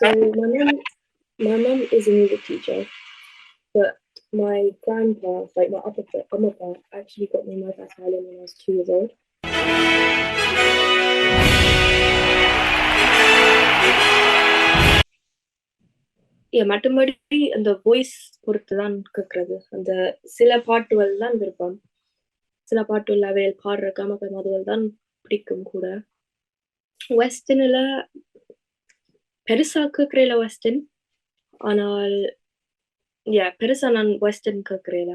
So my mum is a music teacher, but my grandpa, like my upper actually got me my first violin when I was 2 years old. மற்றபடி அந்த voice பொறுத்து தான் கேட்கறது. அந்த சில பாட்டுகள் தான் விருப்பம், சில பாட்டுகள் அவைகள் பாடுற கமகம் அதுகள் தான் பிடிக்கும் கூட. வெஸ்டர்னில் பெருசா கேட்கறேல வெஸ்டர்ன், ஆனால் பெருசா நான் western கேட்கறேல.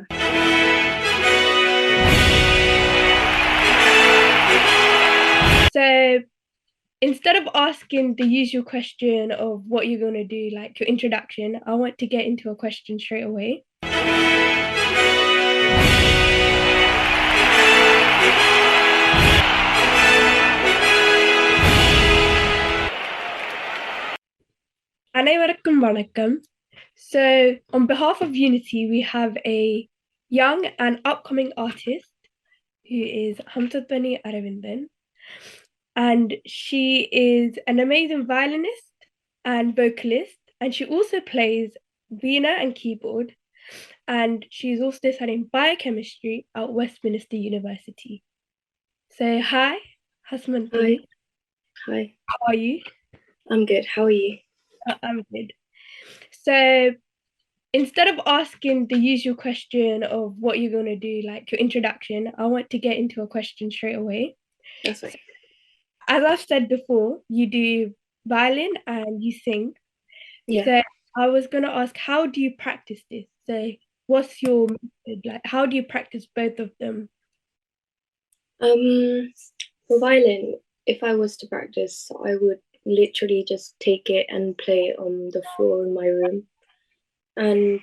So instead of asking the usual question of what you're going to do, like your introduction, I want to get into a question straight away. அனைவருக்கும் வணக்கம். So on behalf of Unity, we have a young and upcoming artist who is Hamsathvani Aravinthan. And she is an amazing violinist and vocalist, and she also plays veena and keyboard, and she's also studying biochemistry at Westminster University. So hi, Hamsathvani. Hi. How are you? I'm good. How are you? I'm good. So instead of asking the usual question of what you're going to do, like your introduction, I want to get into a question straight away. That's right. As I've said before, you do violin and you sing. Yeah. So I was going to ask, how do you practice this? So what's your method? Like, how do you practice both of them? For violin, if I was to practice, I would literally just take it and play it on the floor in my room. And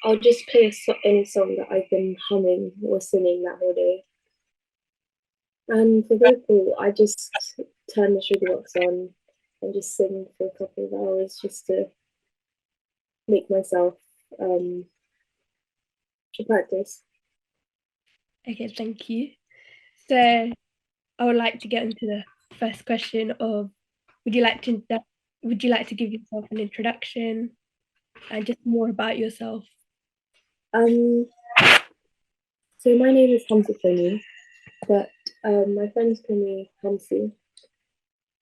I'll just play any song that I've been humming or singing that whole day. And for vocal, I just turn the sugar box on and just sing for a couple of hours just to make myself practice. Okay, thank you. So I would like to get into the first question of, would you like to give yourself an introduction and just more about yourself? So my name is Hamsathvani, but my friends call me Hamsi.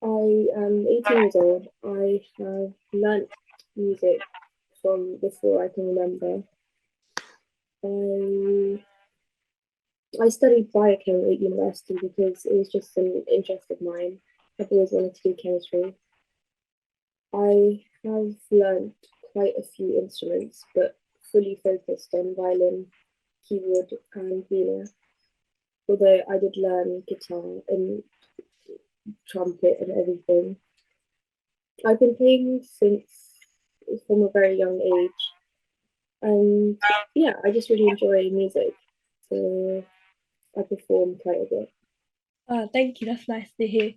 I am 18 years old. I have learnt music from before I can remember. I studied biochem at university because it was just an interest of mine. I've always wanted to do chemistry. I have learnt quite a few instruments, but fully focused on violin, keyboard, and veena. Although I did learn guitar and trumpet and everything. I've been playing from a very young age. And I just really enjoy music. So I perform quite a bit. Oh, thank you. That's nice to hear.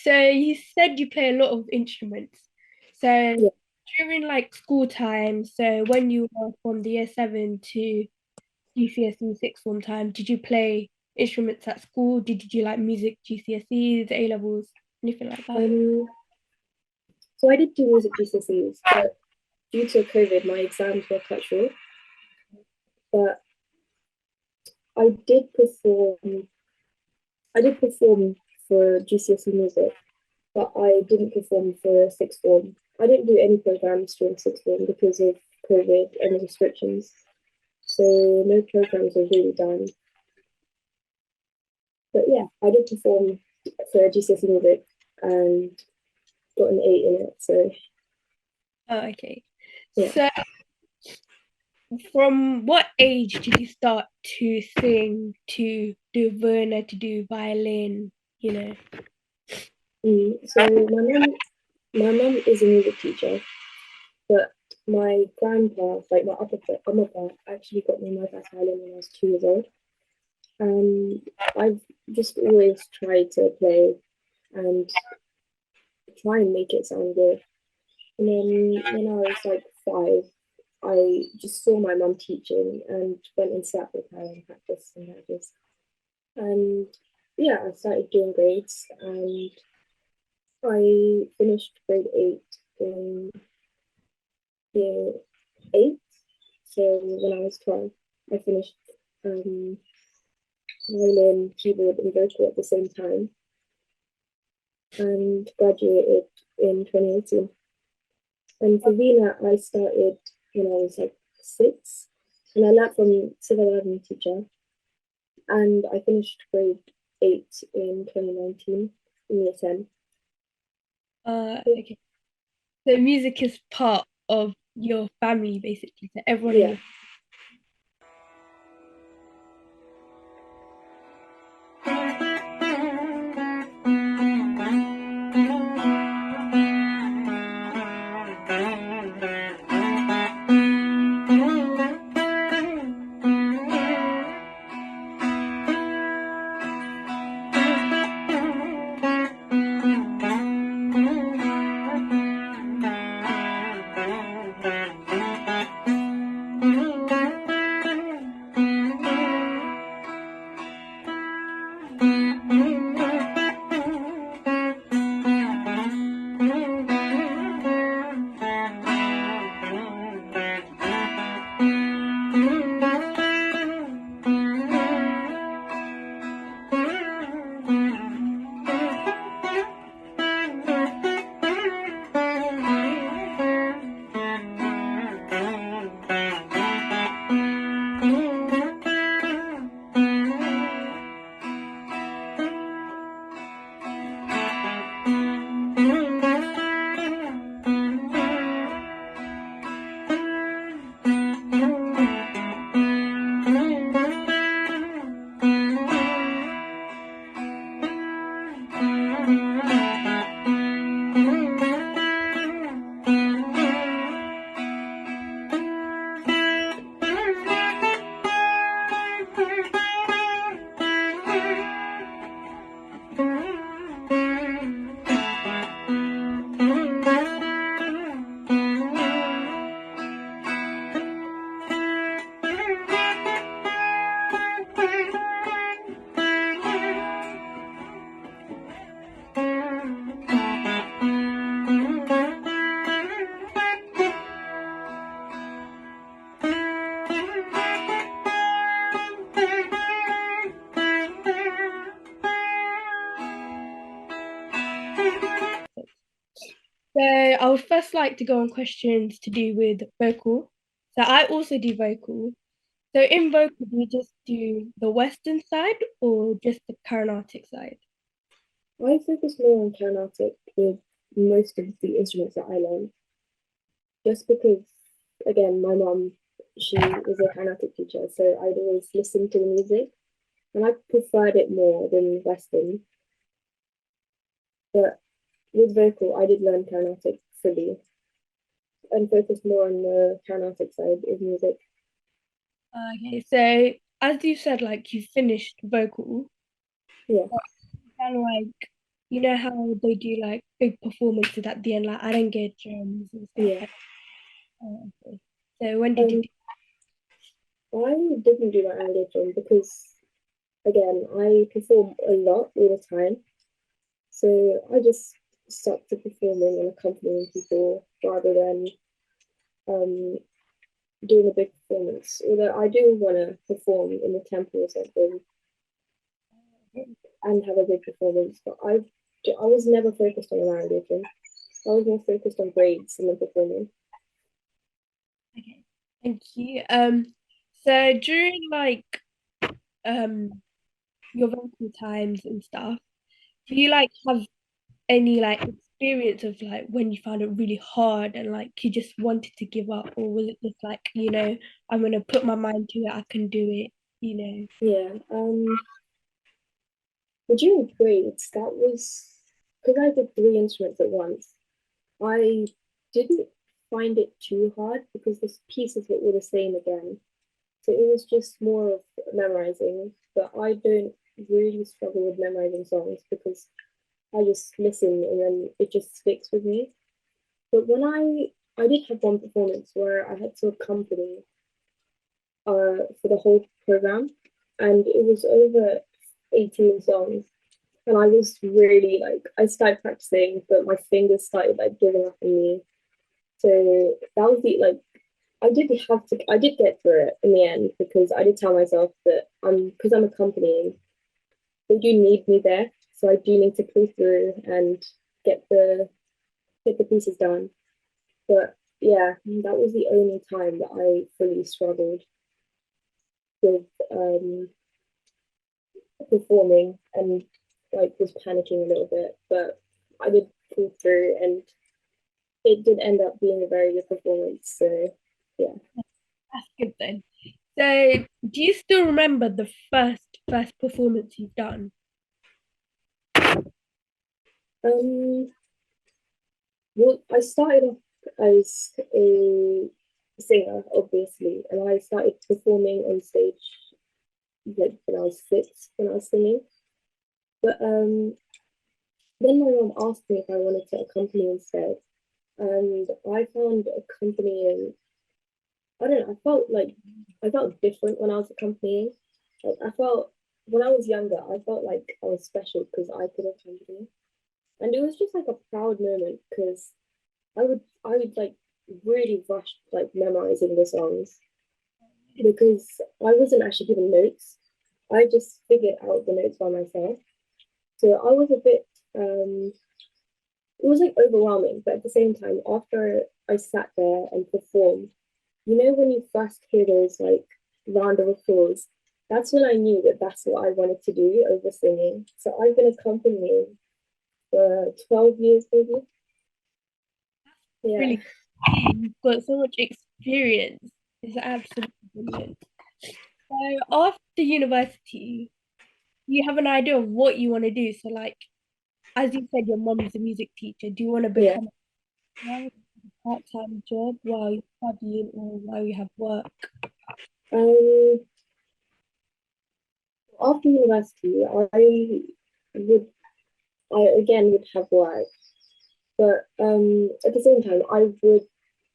So you said you play a lot of instruments. So during like school time, so when you were from the year 7 to GCSE sixth form time, did you play instruments at school? Did you like music GCSEs, A levels, anything like that? So I did do music GCSEs, but due to COVID, my exams were cut short. But I did perform for GCSE music, but I didn't perform for sixth form. I didn't do any programs during sixth form because of COVID and the restrictions. So no programs were really done. But I did perform for GCSE music and got an 8 in it. So. Oh, okay. Yeah. So from what age did you start to sing, to do veena, to do violin, you know? So my mum is a music teacher, but my grandpa, like my upper actually got me my first violin when I was 2 years old. And I've just always tried to play and try and make it sound good. And then when I was like 5, I just saw my mum teaching and went and sat with her and practiced and practiced. And I started doing grades and I finished grade 8 in year 8. So when I was 12, I finished violin, keyboard, and vocal at the same time and graduated in 2018. And for Vina, I started when I was like 6, and I learned from civil admin teacher, and I finished grade 8 in 2019 in year 10. Okay. So music is part of your family, basically. So everyone in Yeah. your So I would first like to go on questions to do with vocal. So I also do vocal. So in vocal, do you just do the Western side or just the Carnatic side? I focus more on Carnatic with most of the instruments that I learned, just because, again, my mom, she was a Carnatic teacher, so I'd always listen to the music, and I preferred it more than Western. But with vocal, I did learn Carnatic fully and focused more on the Carnatic side of music. Okay, so as you said, like you finished vocal, Yeah, kind of like you know how they do like big performances at the end, like Arenge drums and stuff yeah. like okay. So when did you Um, do I didn't do my early drum because, again, I perform a lot all the time. So I just stuck to performing and accompanying people rather than um, doing a big performance. Although I do want to perform in the temple or something and have a big performance, but I was never focused on an Arabic. I was more focused on grades and then performing. okay. Thank you. So during like um your vocal times and stuff, do you like have any like experience of like when you found it really hard and like you just wanted to give up, or was it just like, I'm gonna put my mind to it, I can do it, you know? Yeah. But during grades, that was because I did 3 instruments at once. I didn't find it too hard because the pieces were all the same again. So it was just more of memorizing. But I don't really struggle with memorizing songs because I just listen and then it just sticks with me. But when I did have one performance where I had to accompany for the whole program, and it was over 18 songs. And I was really like, I started practicing, but my fingers started like giving up on me. So that was the like I did get through it in the end because I did tell myself that because I'm accompanying, they do need me there. So I do need to pull through and get the get the pieces done. But yeah, that was the only time that I fully struggled with performing and like was panicking a little bit. But I did pull through and it did end up being a very good performance. So yeah. That's good then. So, do you still remember the first performance you've done? Um well I started off as a singer, obviously, and I started performing on stage like when I was 6 when I was singing. But then my mom asked me if I wanted to accompany instead. And I found accompanying, I don't know, I felt different when I was accompanying. Like I felt when I was younger, I felt like I was special because I could accompany. And it was just like a proud moment because I would like really rush like memorizing the songs because I wasn't actually given notes. I just figured out the notes by myself. So I was a bit it was like overwhelming, but at the same time, after I sat there and performed, you know, when you first hear those like round of applause, that's when I knew that that's what I wanted to do over singing. So I've been accompanying for 12 years, maybe. Yeah. Really, you've got so much experience. It's absolutely brilliant. So, after university, you have an idea of what you want to do. So, like, as you said, your mom is a music teacher. Do you want to Yeah. become a part-time job while you're studying or while you have work? Um, After university, would, I again would have work, but at the same time, I would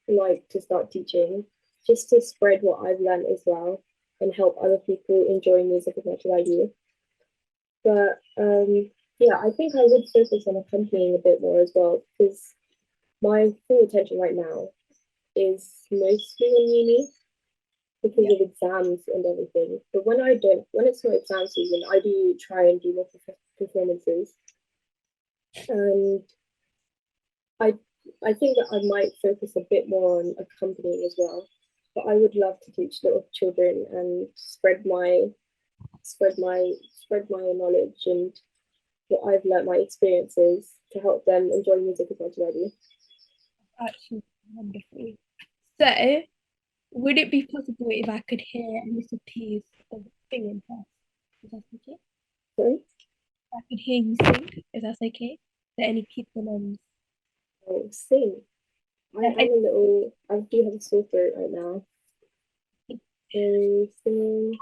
like to start teaching just to spread what I've learned as well and help other people enjoy music as much as I do. But yeah, I think I would focus on accompanying a bit more as well because my full attention right now is mostly on uni because Yeah, of exams and everything. But when it's not exam season, I do try and do more performances, and I I think that I might focus a bit more on accompanying as well. But I would love to teach little children and spread my knowledge and what I've learned, my experiences to help them enjoy music as much as I do. actually wonderful. So, would it be possible if I could hear a little piece of singing first? Is that okay? Sorry, I could hear you sing. Is that okay? There any piece of I'll sing. I do have a sore throat right now. So sing,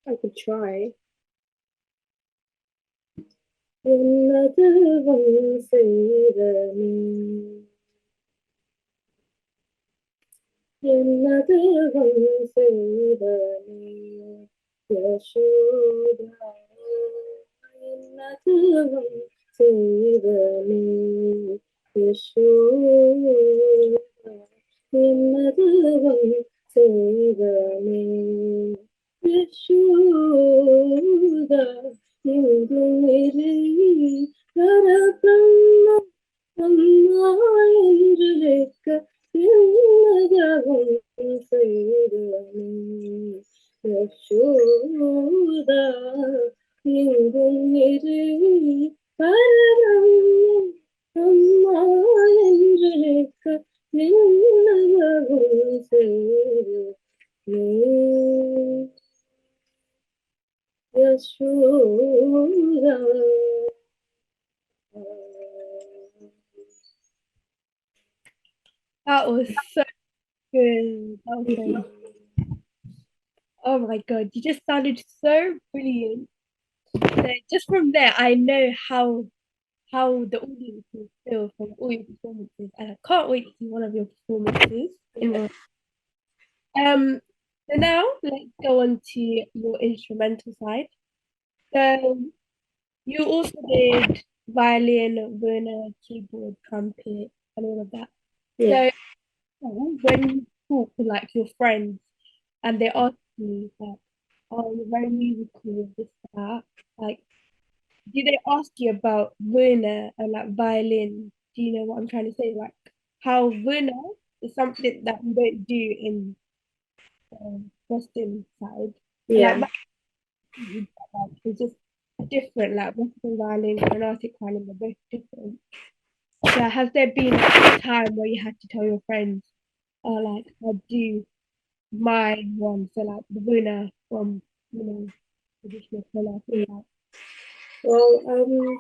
I could try. Another one Sevani Yashoda Nathavan Sevani Yashoda Nathavan Sevani Yashoda Indumiri Parabrahma Amma Indrika Innagavam Saidani Yashoda Indumiri Parabrahma Amma Indrika Innagavam Saidani Yashoda. that was so good. That was so, oh my God, you just sounded so brilliant. So just from there, I know how the audience will feel from all your performances, and I can't wait to see one of your performances in Yeah. so now let's go on to your instrumental side. So you also did violin, viola, keyboard, trumpet, and all of that. Yeah. So when you talk to like your friends and they ask you like, "Oh, you're very musical, this that," like, do they ask you about viola and like violin? Do you know what I'm trying to say? Like, how viola is something that we don't do in Western side, and like Yeah. it's just different. Like Western violin, Carnatic violin, they're both different. So has there been like, a time where you had to tell your friends, oh, like I do my one, so like the winner from traditional Carnatic Yeah. like, Well,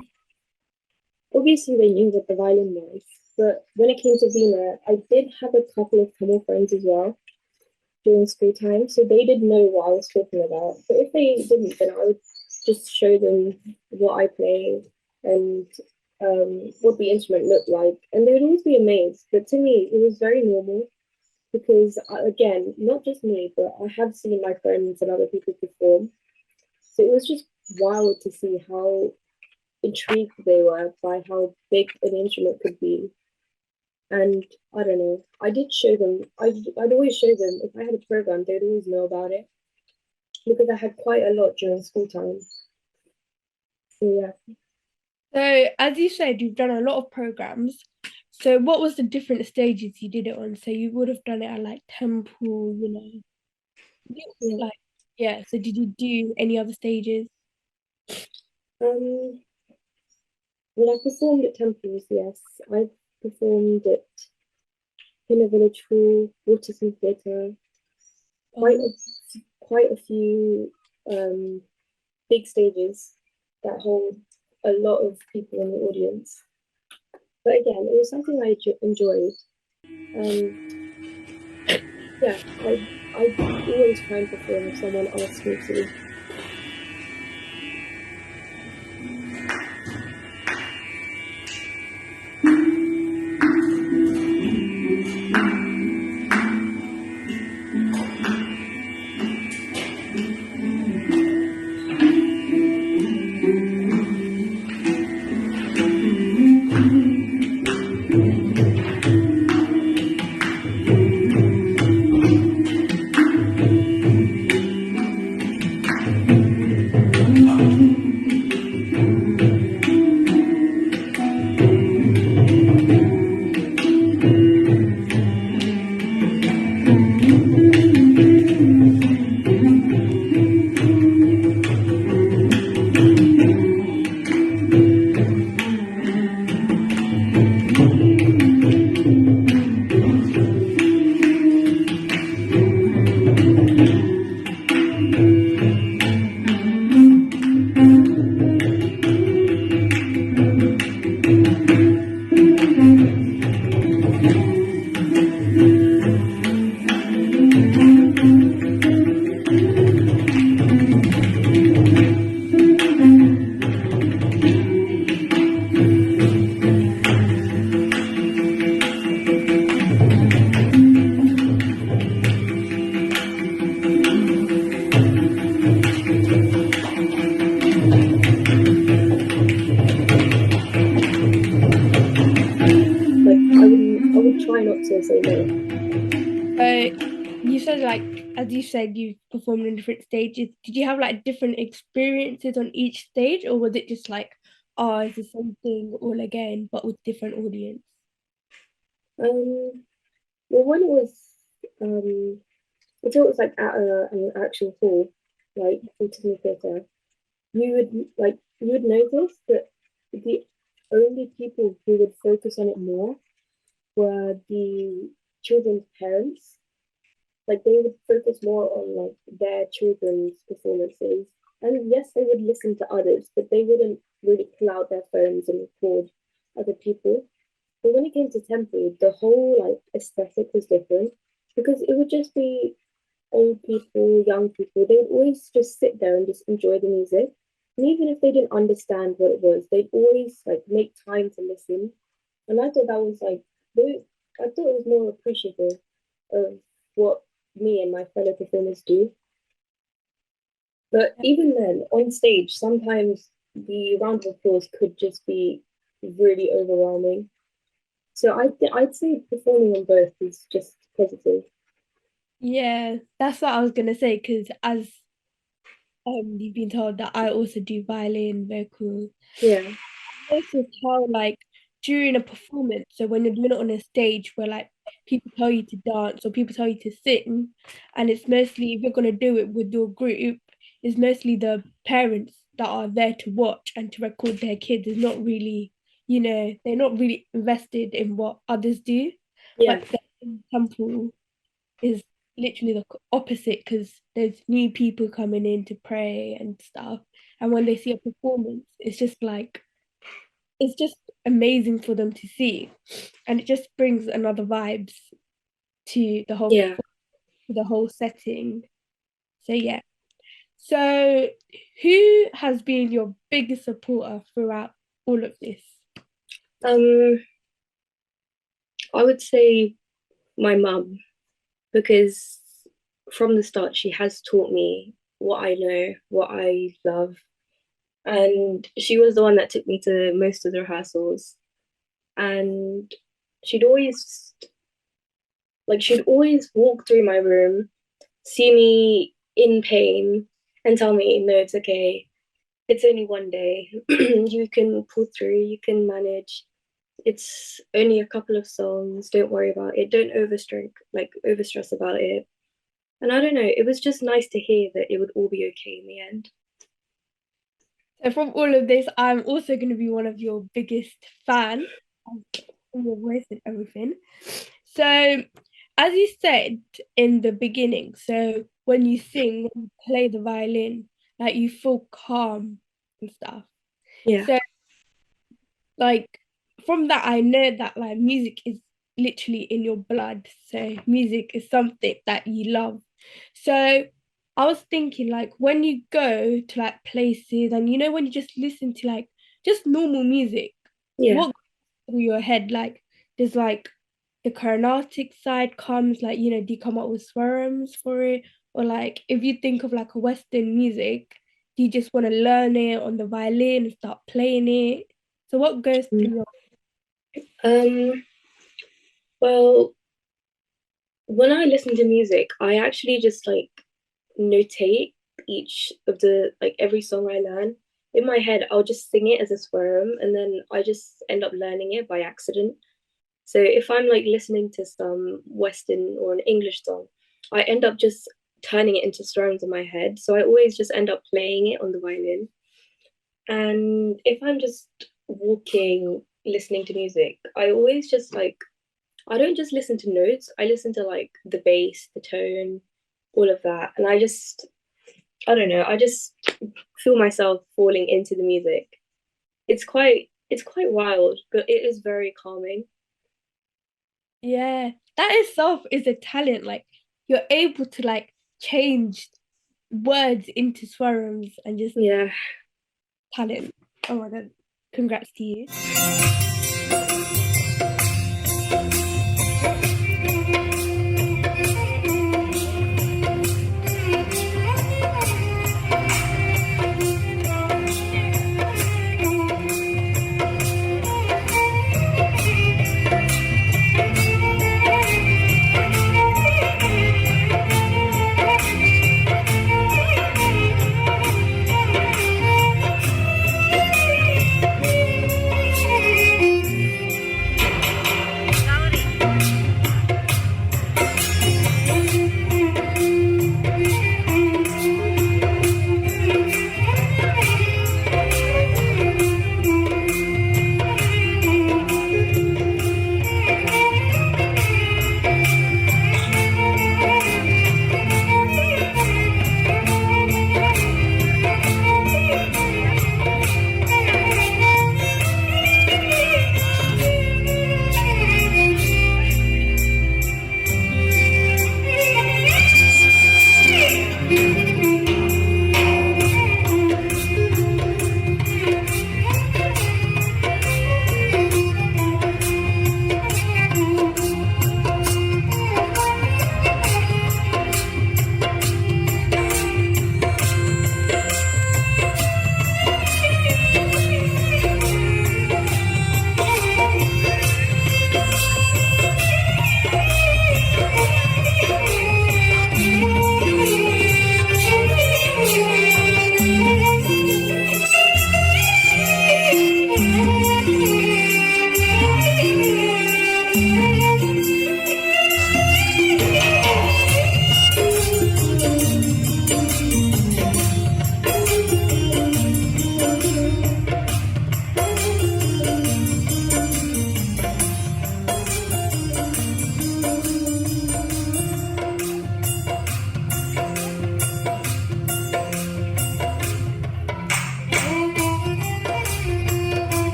obviously they knew what the violin was, but when it came to Vina, I did have a couple of Tamil friends as well during school time, so they did know what I was talking about. But if they didn't, then I would just show them what I play and what the instrument looked like, and they would always be amazed. But to me, it was very normal because, again, not just me, but I have seen my friends and other people perform. So it was just wild to see how intrigued they were by how big an instrument could be. And I don't know, I did show them, I'd always show them, if I had a program, they'd always know about it because I had quite a lot during school time. So yeah. so as you said, you've done a lot of programs. So what was the different stages you did it on? So you would have done it at like temple, Yeah. like yeah. So did you do any other stages? Um, when I performed at temples, yes, I performed at Pinner Village Hall, Waterson Theatre, quite Um, a quite a few big stages that hold a lot of people in the audience. But again, it was something I enjoyed. And yeah, I always try and perform if someone asks me to. Like I would try not to say no. so you said like as you said you performed in different stages. Did you have like different experiences on each stage, or was it just like, oh, it's the same thing all again but with different audience? Well, when it was um, until it was like at an actual hall, like Waterloo Theatre, you would notice that the only people who would focus on it more were the children's parents. Like they would focus more on like their children's performances. And yes, they would listen to others, but they wouldn't really pull out their phones and record other people. But when it came to tempo, the whole like aesthetic was different because it would just be old people, young people. They would always just sit there and just enjoy the music. And even if they didn't understand what it was, they'd always like make time to listen. And I thought that was like I thought it was more appreciative of what me and my fellow performers do. But even then, on stage, sometimes the round of applause could just be really overwhelming. So I'd say performing on both is just positive. Yeah, that's what I was gonna say because as you've been told that I also do violin, vocals. Yeah, Noticed how like during a performance, so when you're doing it on a stage where like people tell you to dance or people tell you to sing, and it's mostly if you're gonna do it with your group, it's mostly the parents that are there to watch and to record their kids is not really, they're not really invested in what others do. yeah, But the temple is literally the opposite because there's new people coming in to pray and stuff. And when they see a performance, it's just amazing for them to see, and it just brings another vibes to yeah. the whole setting. So yeah. So who has been your biggest supporter throughout all of this? Um, I would say my mum, because from the start she has taught me what I know, what I love, and she was the one that took me to most of the rehearsals. And she'd always she'd always walk through my room, see me in pain, and tell me, no, it's okay. It's only one day. You can pull through, you can manage. It's only a couple of songs. Don't worry about it. Don't overstress about it. And I don't know, it was just nice to hear that it would all be okay in the end. So from all of this, I'm also going to be one of your biggest fans of your voice and everything. So, as you said in the beginning, so when you sing, when you play the violin, like you feel calm and stuff. Yeah, So, like from that, I know that like music is literally in your blood. So, music is something that you love. So, I was thinking like when you go to like places and when you just listen to like just normal music, yeah. what goes through your head? Like there's like the Carnatic side comes like, do you come up with swarms for it? Or like if you think of like a Western music, do you just want to learn it on the violin and start playing it? So what goes Mm. through your Um, well, when I listen to music, I actually just notate each of the every song I learn. In my head, I'll just sing it as a swerum, and then I just end up learning it by accident. So if I'm listening to some Western or an English song, I end up just turning it into swerums in my head. So I always just end up playing it on the violin. And if I'm just walking, listening to music, I always just I don't just listen to notes, I listen to the bass, the tone, all of that. And I don't know, I just feel myself falling into the music. It's quite wild, but it is very calming. Yeah, that itself is a talent. Like you're able to like change words into swarms and just Yeah. talent. Oh my god, congrats to you.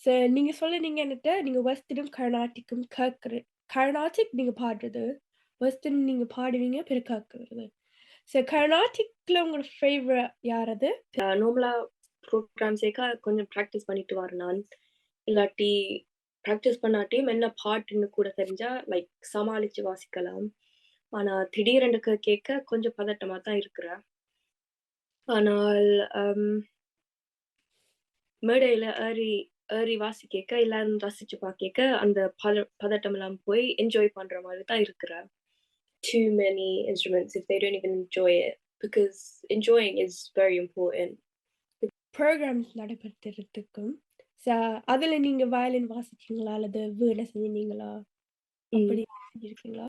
So நீங்க சொல்லுனீங்க என்கிட்ட நீங்க வெஸ்டர்னும் கர்நாடிக்கும் கர்நாடிக் நீங்க பாடுறது, western நீங்க பாடுவீங்க பிறகு கேட்கறது. So கர்நாடிக்ல உங்களோட favourite யார் அது? நார்மலா ப்ரோக்ராம் சேர்க்க கொஞ்சம் ப்ராக்டிஸ் பண்ணிட்டு வரேன் நான். இல்லாட்டி ப்ராக்டிஸ் பண்ணாட்டியும் என்ன பாட்டுன்னு கூட தெரிஞ்சா லைக் சமாளிச்சு வாசிக்கலாம். ஆனா திடீரென்று கேட்க கொஞ்சம் பதட்டமா தான் இருக்கிறேன். ஆனால் மேடையில ஏறி ஏறி வாசிக்க எல்லாரும் ரசிச்சு பார்க்க அந்த பதட்டம் எல்லாம் போய் என்ஜாய் பண்ற மாதிரி தான் இருக்கிறேன். Too many instruments if they don't even enjoy it because enjoying is very important. Programs நடைபெறுறதுக்கும் அதுல நீங்க வயலின் வாசிச்சீங்களா அல்லது வீணை செஞ்சீங்களா? அப்படி செஞ்சிருக்கீங்களா?